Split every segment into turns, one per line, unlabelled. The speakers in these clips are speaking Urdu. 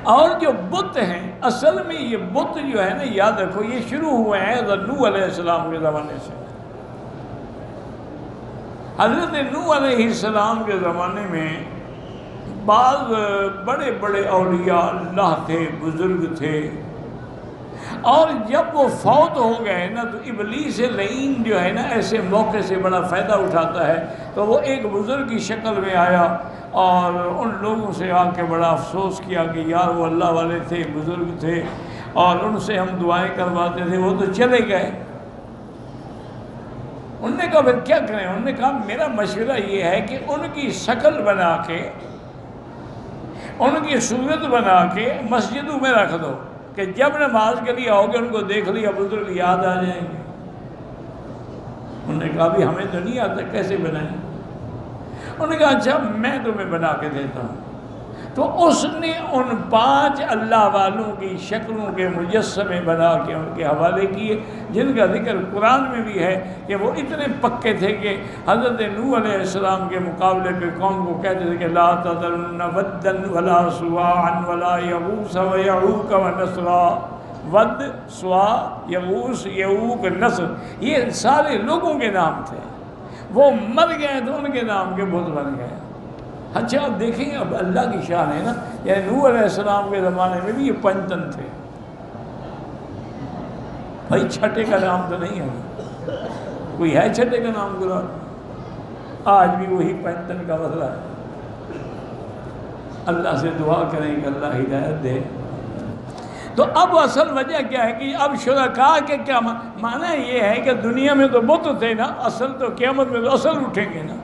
اور جو بت ہیں، اصل میں یہ بت جو ہے نا، یاد رکھو یہ شروع ہوئے ہیں حضرت نوح علیہ السلام کے زمانے سے۔ حضرت نوح علیہ السلام کے زمانے میں بعض بڑے بڑے اولیاء اللہ تھے، بزرگ تھے، اور جب وہ فوت ہو گئے نا تو ابلیس لعین جو ہے نا ایسے موقع سے بڑا فائدہ اٹھاتا ہے، تو وہ ایک بزرگ کی شکل میں آیا اور ان لوگوں سے آ کے بڑا افسوس کیا کہ یار وہ اللہ والے تھے، بزرگ تھے، اور ان سے ہم دعائیں کرواتے تھے، وہ تو چلے گئے۔ انہوں نے کہا پھر کیا کریں؟ انہوں نے کہا میرا مشورہ یہ ہے کہ ان کی شکل بنا کے، ان کی صورت بنا کے مسجدوں میں رکھ دو کہ جب نماز کے لیے آؤ گے ان کو دیکھ لیا بزرگ یاد آ جائیں گے۔ انہوں نے کہا بھی ہمیں تو نہیں آتا، کیسے بنائیں؟ انہوں نے کہا اچھا میں تمہیں بنا کے دیتا ہوں۔ تو اس نے ان 5 اللہ والوں کی شکلوں کے مجسمے بنا کے ان کے حوالے کیے، جن کا ذکر قرآن میں بھی ہے کہ وہ اتنے پکے تھے کہ حضرت نوح علیہ السلام کے مقابلے پہ قوم کو کہتے تھے کہ لا تذرن ودا ولا سواعا ولا یغوث ویعوق ونسرا۔ ود، سوا، یغوث، یعوق، نسر، یہ سارے لوگوں کے نام تھے، وہ مر گئے تو ان کے نام کے بت بن گئے۔ اچھا اب دیکھیں اب اللہ کی شان ہے نا، یعنی نوح علیہ السلام کے زمانے میں بھی یہ پنجتن تھے، بھائی چھٹے کا نام تو نہیں ہے، کوئی ہے چھٹے کا نام قرآن؟ آج بھی وہی پنجتن کا مسئلہ ہے۔ اللہ سے دعا کریں کہ اللہ ہدایت دے۔ تو اب اصل وجہ کیا ہے کہ اب شرکاء کے کیا معنی یہ ہے کہ دنیا میں تو بت تھے نا، اصل تو قیامت میں تو اصل اٹھیں گے نا،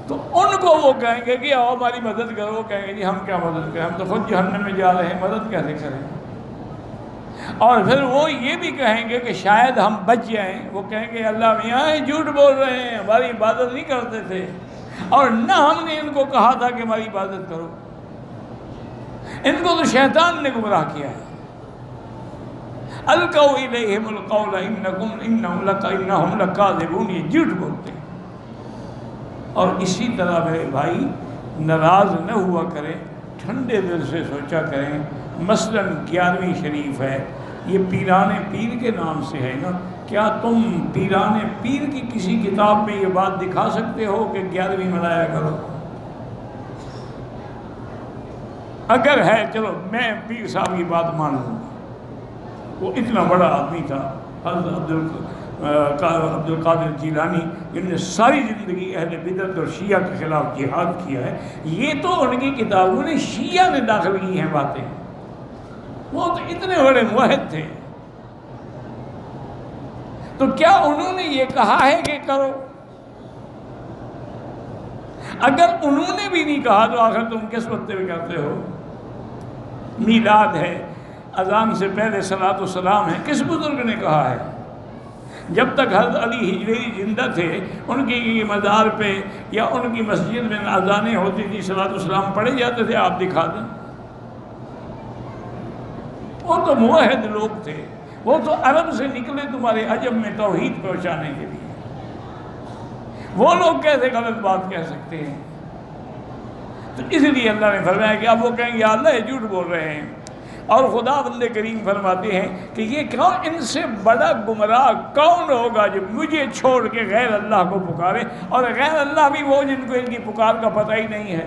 تو ان کو وہ کہیں گے کہ آؤ ہماری مدد کرو، وہ کہیں گے جی ہم کیا مدد کریں، ہم تو خود جہنم میں جا رہے ہیں، مدد کیسے کریں؟ اور پھر وہ یہ بھی کہیں گے کہ شاید ہم بچ جائیں، وہ کہیں گے اللہ میاں جھوٹ بول رہے ہیں، ہماری عبادت نہیں کرتے تھے، اور نہ ہم نے ان کو کہا تھا کہ ہماری عبادت کرو، ان کو تو شیطان نے گمراہ کیا ہے۔ القوا الیہم القول انہم لکاذبون، یہ جھوٹ بولتے ہیں۔ اور اسی طرح میرے بھائی ناراض نہ ہوا کریں، ٹھنڈے دل سے سوچا کریں۔ مثلا 11ویں شریف ہے، یہ پیران پیر کے نام سے ہے نا، کیا تم پیران پیر کی کسی کتاب میں یہ بات دکھا سکتے ہو کہ 11ویں منایا کرو؟ اگر ہے چلو میں پیر صاحب کی بات مان لوں گا، وہ اتنا بڑا آدمی تھا حضرت عبد القادر جیلانی، جن نے ساری زندگی اہل بدعت اور شیعہ کے خلاف جہاد کیا ہے، یہ تو ان کی کتابوں نے شیعہ میں داخل کی ہیں باتیں، وہ تو اتنے بڑے موحد تھے، تو کیا انہوں نے یہ کہا ہے کہ کرو؟ اگر انہوں نے بھی نہیں کہا تو آخر تم کس وقت میں کرتے ہو؟ میلاد ہے، اذان سے پہلے صلاۃ والسلام ہے، کس بزرگ نے کہا ہے؟ جب تک حضرت علی ہجویری زندہ تھے، ان کی مزار پہ یا ان کی مسجد میں اذانیں ہوتی تھی، صلاۃ والسلام پڑھے جاتے تھے، آپ دکھا دیں۔ وہ تو موحد لوگ تھے، وہ تو عرب سے نکلے تمہارے عجم میں توحید پہنچانے کے لیے، وہ لوگ کیسے غلط بات کہہ سکتے ہیں؟ تو اس لیے اللہ نے فرمایا کہ اب وہ کہیں گے اللہ یہ جھوٹ بول رہے ہیں، اور خدا بند کریم فرماتے ہیں کہ یہ کون ان سے بڑا گمراہ کون ہوگا جو مجھے چھوڑ کے غیر اللہ کو پکارے، اور غیر اللہ بھی وہ جن کو ان کی پکار کا پتہ ہی نہیں ہے۔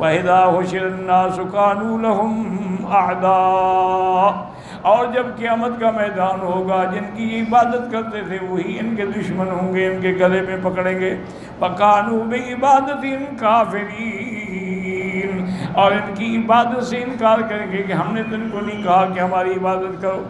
وَإِذَا حُشِرَ النَّاسُ كَانُوا لَهُمْ أَعْدَاءَ، اور جب قیامت کا میدان ہوگا جن کی عبادت کرتے تھے وہی ان کے دشمن ہوں گے، ان کے گلے میں پکڑیں گے۔ فَكَانُوا بِعِبَادَتِهِمْ كَافِرِينَ، اور ان کی عبادت سے انکار کریں گے کہ ہم نے تم کو نہیں کہا کہ ہماری عبادت کرو۔